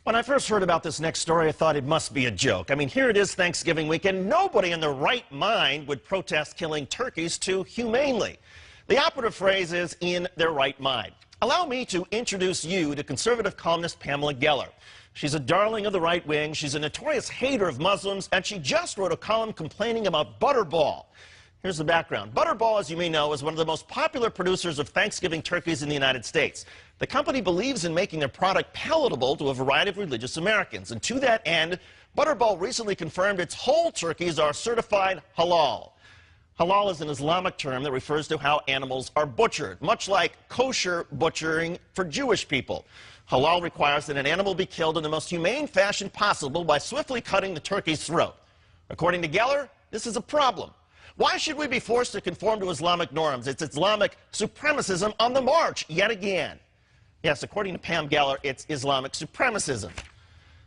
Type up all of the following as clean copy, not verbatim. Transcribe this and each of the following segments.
When I first heard about this next story, I thought it must be a joke. I mean, here it is Thanksgiving week, and nobody in their right mind would protest killing turkeys too humanely. The operative phrase is in their right mind. Allow me to introduce you to conservative columnist Pamela Geller. She's a darling of the right wing, she's a notorious hater of Muslims, and she just wrote a column complaining about Butterball. Here's the background. Butterball, as you may know, is one of the most popular producers of Thanksgiving turkeys in the United States. The company believes in making their product palatable to a variety of religious Americans. And to that end, Butterball recently confirmed its whole turkeys are certified halal. Halal is an Islamic term that refers to how animals are butchered, much like kosher butchering for Jewish people. Halal requires that an animal be killed in the most humane fashion possible by swiftly cutting the turkey's throat. According to Geller, this is a problem. Why should we be forced to conform to Islamic norms? It's Islamic supremacism on the march yet again. Yes, according to Pam Geller, it's Islamic supremacism.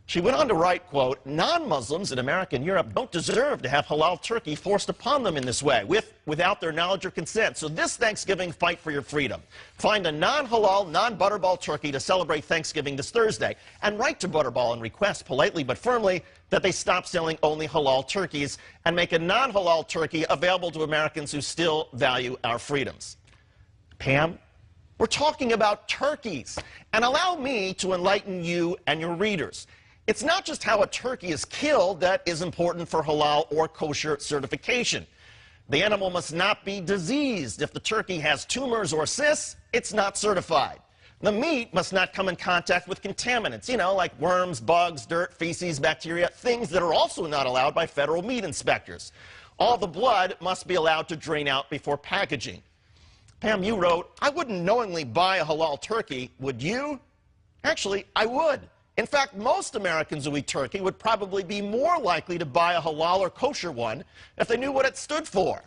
She went on to write, quote, non-Muslims in America and Europe don't deserve to have halal turkey forced upon them in this way, without their knowledge or consent. So this Thanksgiving, fight for your freedom. Find a non-halal, non-Butterball turkey to celebrate Thanksgiving this Thursday, and write to Butterball and request politely but firmly that they stop selling only halal turkeys and make a non-halal turkey available to Americans who still value our freedoms. Pam, we're talking about turkeys, and allow me to enlighten you and your readers. It's not just how a turkey is killed that is important for halal or kosher certification. The animal must not be diseased. If the turkey has tumors or cysts, it's not certified. The meat must not come in contact with contaminants, like worms, bugs, dirt, feces, bacteria, things that are also not allowed by federal meat inspectors. All the blood must be allowed to drain out before packaging. Pam, you wrote, I wouldn't knowingly buy a halal turkey, would you? Actually, I would. In fact, most Americans who eat turkey would probably be more likely to buy a halal or kosher one if they knew what it stood for.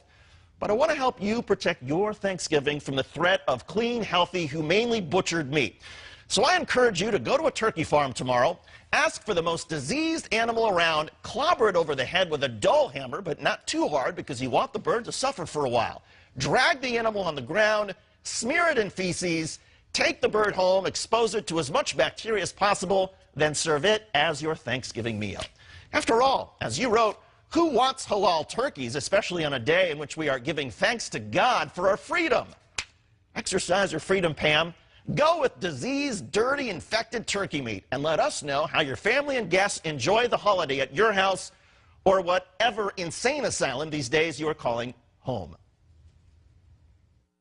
But I want to help you protect your Thanksgiving from the threat of clean, healthy, humanely butchered meat. So I encourage you to go to a turkey farm tomorrow, ask for the most diseased animal around, clobber it over the head with a dull hammer, but not too hard because you want the bird to suffer for a while. Drag the animal on the ground, smear it in feces, take the bird home, expose it to as much bacteria as possible, then serve it as your Thanksgiving meal. After all, as you wrote, who wants halal turkeys, especially on a day in which we are giving thanks to God for our freedom? Exercise your freedom, Pam. Go with diseased, dirty, infected turkey meat, and let us know how your family and guests enjoy the holiday at your house or whatever insane asylum these days you are calling home.